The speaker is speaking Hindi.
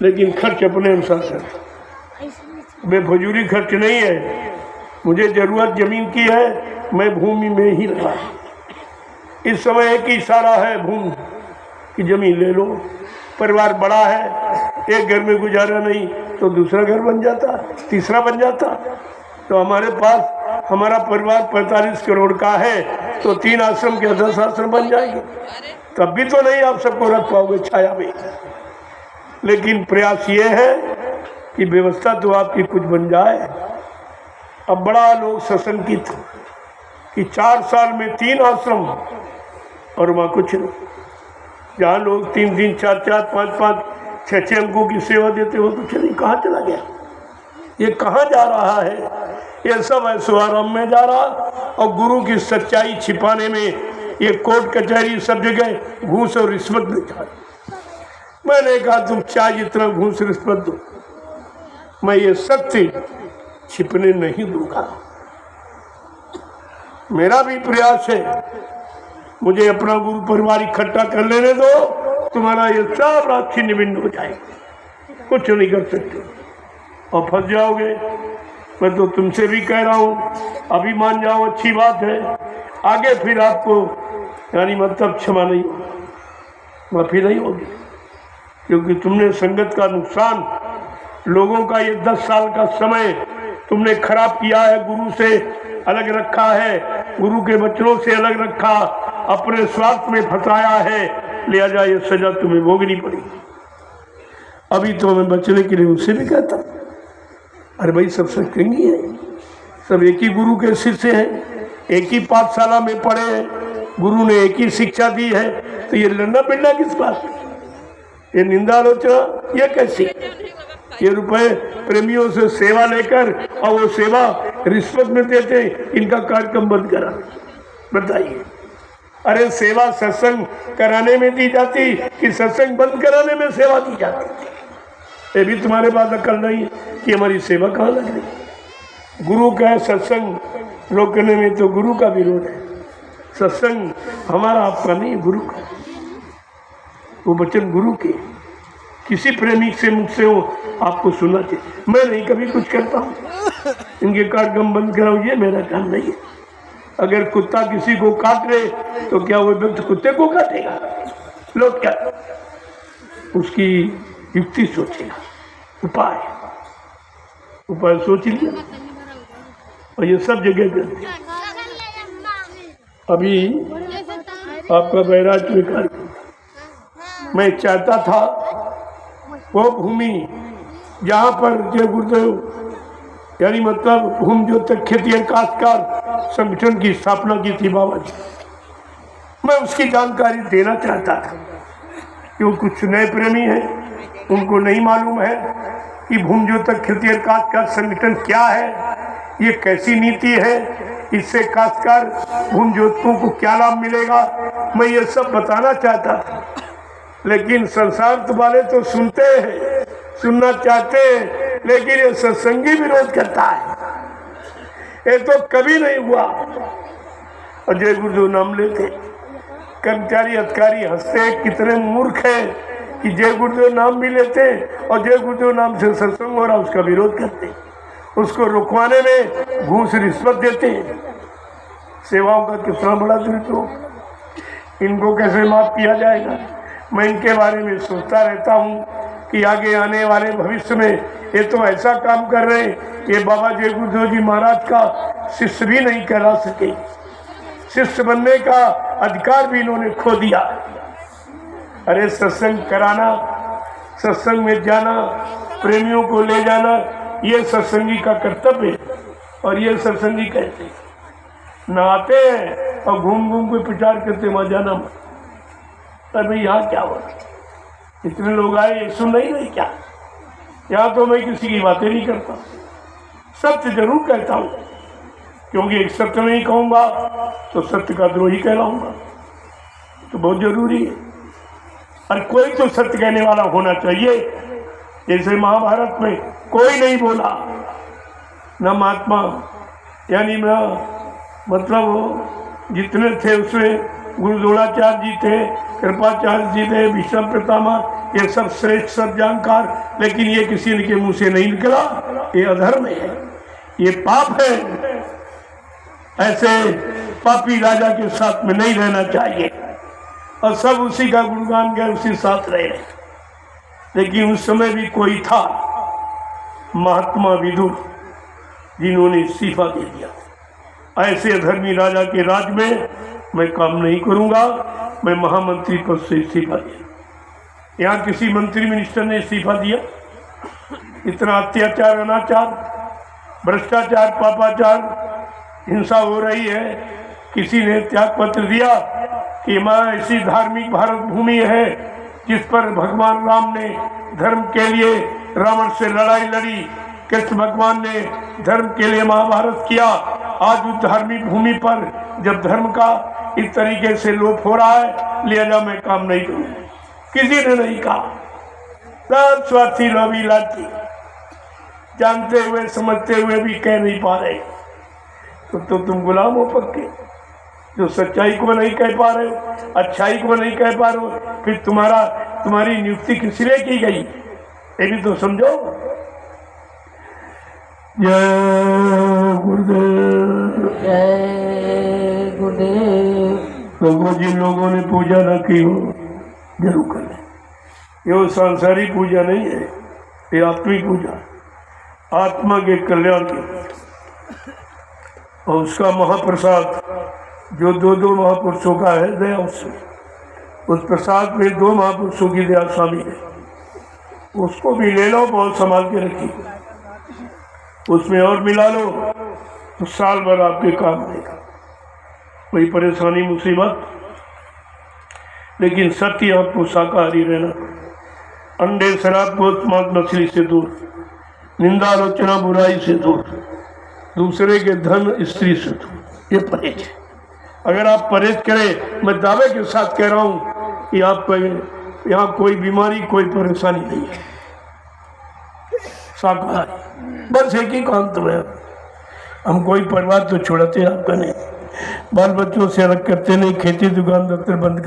लेकिन खर्च अपने अनुसार करता। बेफजूली खर्च नहीं है। मुझे जरूरत जमीन की है, मैं भूमि में ही लगा। इस समय एक ही इशारा है भूमि की, जमीन ले लो। परिवार बड़ा है, एक घर में गुजारा नहीं तो दूसरा घर बन जाता, तीसरा बन जाता। तो हमारे पास हमारा परिवार 45 करोड़ का है तो 3 आश्रम के 10 आश्रम बन जाएंगे। तब भी तो नहीं आप सबको रख पाओगे छाया में। लेकिन प्रयास ये है कि व्यवस्था तो आपकी कुछ बन जाए। अब बड़ा लोग सशंकित कि 4 साल में 3 आश्रम और वहाँ कुछ नहीं। जहाँ लोग 3-3, 4-4, 5-5, 6-6 अंकों की सेवा देते हो कुछ नहीं। कहाँ चला गया? ये कहाँ जा रहा है? ये सब ऐश्वर्य में जा रहा और गुरु की सच्चाई छिपाने में ये कोर्ट कचहरी सब जगह घूस और रिश्वत ले जा रही। मैंने कहा तुम चाहे जितना घूस रिश्वत दो, मैं ये सत्य छिपने नहीं दूंगा। मेरा भी प्रयास है, मुझे अपना गुरु परिवार इकट्ठा कर लेने दो, तुम्हारा ये सब रात छिन्न भिन्न हो जाएगी। कुछ नहीं कर सकते और फंस जाओगे। मैं तो तुमसे भी कह रहा हूँ, अभी मान जाओ अच्छी बात है, आगे फिर आपको यानी मतलब क्षमा नहीं होगा, माफी नहीं होगी। क्योंकि तुमने संगत का नुकसान, लोगों का ये 10 साल का समय तुमने खराब किया है, गुरु से अलग रखा है, गुरु के बच्चों से अलग रखा, अपने स्वार्थ में फंसाया है, लिहाजा ये सजा तुम्हें भोगनी पड़ेगी। अभी तो मैं बचने के लिए उनसे भी कहता, अरे भाई सब सत्संगी है, सब एक ही गुरु के शिष्य हैं, एक ही पाठशाला में पढ़े हैं, गुरु ने एक ही शिक्षा दी है, तो ये लड़ना भिड़ना किस बात? ये निंदा आलोचना ये कैसी? ये रुपए प्रेमियों से सेवा लेकर और वो सेवा रिश्वत में देते, इनका कार्यक्रम बंद करा। बताइए, अरे सेवा सत्संग कराने में दी जाती कि सत्संग बंद कराने में सेवा दी जाती? ये भी तुम्हारे पास अकल नहीं है कि हमारी सेवा कहाँ लग रही। गुरु का सत्संग रोकने में तो गुरु का विरोध है। सत्संग हमारा आपका नहीं, गुरु का। वो वचन गुरु के, किसी प्रेमी से मुझसे हो आपको सुनना चाहिए। मैं नहीं कभी कुछ करता हूँ, इनके कार्यक्रम बंद कराओ, ये मेरा काम नहीं है। अगर कुत्ता किसी को काट ले तो क्या वो व्यक्ति कुत्ते को काटेगा? लोग क्या उसकी युक्ति सोचेगा, उपाय सोच लिया और ये सब जगह करते। अभी आपका बैराज स्वीकार, मैं चाहता था वो भूमि जहाँ पर जय गुरुदेव यानी मतलब भूमि जो तक खेती काश्तकार संगठन की स्थापना की थी बाबा जी, मैं उसकी जानकारी देना चाहता था। क्यों कुछ नए प्रेमी हैं, उनको नहीं मालूम है कि भूमि जो तक खेती काश्तकार संगठन क्या है, ये कैसी नीति है, इससे काश्तकार भूमि जोतकों को क्या लाभ मिलेगा, मैं ये सब बताना चाहता था। लेकिन संसार वाले तो सुनते हैं, सुनना चाहते हैं, लेकिन ये सत्संगी विरोध करता है। ये तो कभी नहीं हुआ। और जय गुरुदेव नाम लेते, कर्मचारी अधिकारी हंसते, कितने मूर्ख हैं कि जय गुरुदेव नाम भी लेते और जय गुरुदेव नाम से सत्संग हो रहा उसका विरोध करते, उसको रुकवाने में घूस रिश्वत देते हैं। सेवाओं का कितना बड़ा दुरुपयोग, इनको कैसे माफ किया जाएगा? मैं इनके बारे में सोचता रहता हूँ कि आगे आने वाले भविष्य में ये तो ऐसा काम कर रहे हैं, ये बाबा जय गुरुदेव जी महाराज का शिष्य भी नहीं कहला सके। शिष्य बनने का अधिकार भी इन्होंने खो दिया। अरे सत्संग कराना, सत्संग में जाना, प्रेमियों को ले जाना, ये सत्संगी का कर्तव्य है। और ये सत्संगी कहते नहाते हैं और घूम घूम के प्रचार करते, वहाँ जाना मत। अरे यहाँ क्या हो, इतने लोग आए, ये सुन नहीं रहे क्या? यहाँ तो मैं किसी की बातें नहीं करता, सत्य जरूर कहता हूँ, क्योंकि एक सत्य नहीं कहूँगा तो सत्य का द्रोही कहलाऊंगा, तो बहुत जरूरी है। और कोई तो सत्य कहने वाला होना चाहिए। जैसे महाभारत में कोई नहीं बोला, न महात्मा यानी न मतलब जितने थे उसमें गुरु द्रोणाचार्य जी थे, कृपाचार्य जी थे, विष्णु पितामह, ये सब श्रेष्ठ सब जानकार, लेकिन ये किसी के मुंह से नहीं निकला। ये अधर्म है, ये पाप है। ऐसे पापी राजा के साथ में नहीं रहना चाहिए। और सब उसी का गुणगान गए, उसी साथ रहे। लेकिन उस समय भी कोई था, महात्मा विदुर, जिन्होंने इस्तीफा दे दिया। ऐसे अधर्मी राजा के राज में मैं काम नहीं करूंगा, मैं महामंत्री पद से इस्तीफा दिया। यहाँ किसी मंत्री मिनिस्टर ने इस्तीफा दिया? इतना अत्याचार, अनाचार, भ्रष्टाचार, पापाचार, हिंसा हो रही है, किसी ने त्याग पत्र दिया कि माँ ऐसी धार्मिक भारत भूमि है जिस पर भगवान राम ने धर्म के लिए रावण से लड़ाई लड़ी, कृष्ण भगवान ने धर्म के लिए महाभारत किया। आज उस धार्मिक भूमि पर जब धर्म का इस तरीके से लोप हो रहा है, लिहाजा मैं काम नहीं करूँगा। किसी ने नहीं कहा। सब स्वार्थी लोभी लाठी, जानते हुए समझते हुए भी कह नहीं पा रहे। तो तुम गुलाम हो पक्के, जो सच्चाई को नहीं कह पा रहे हो, अच्छाई को नहीं कह पा रहे हो, फिर तुम्हारी नियुक्ति किस लिए की गई, ये भी तो समझो। जय गुरुदेव, जय गुरुदेव। तो जिन लोगों ने पूजा न की हो जरूर करें। ये सांसारिक पूजा नहीं है, ये आत्मिक पूजा, आत्मा के कल्याण की। और उसका महाप्रसाद जो दो महापुरुषों का है दया, उस प्रसाद में 2 महापुरुषों की दया शामिल है। उसको भी ले लो, बहुत संभाल के रखिए। उसमें और मिला लो तो साल भर आपके काम आएगा। कोई परेशानी मुसीबत, लेकिन सत्य आपको शाकाहारी रहना। अंडे, शराब, गोश्त, मांस, मछली से दूर, निंदा, आलोचना, बुराई से दूर, दूसरे के धन, स्त्री से दूर, ये परहेज है। अगर आप परहेज करें, मैं दावे के साथ कह रहा हूँ कि आपको यहाँ कोई बीमारी, कोई परेशानी नहीं है। शाकाहारी बस एक ही काम तो है, हम कोई परिवार तो छोड़ते आपका नहीं, बाल बच्चों से अलग करते नहीं, खेती, दुकान, दफ्तर बंद कर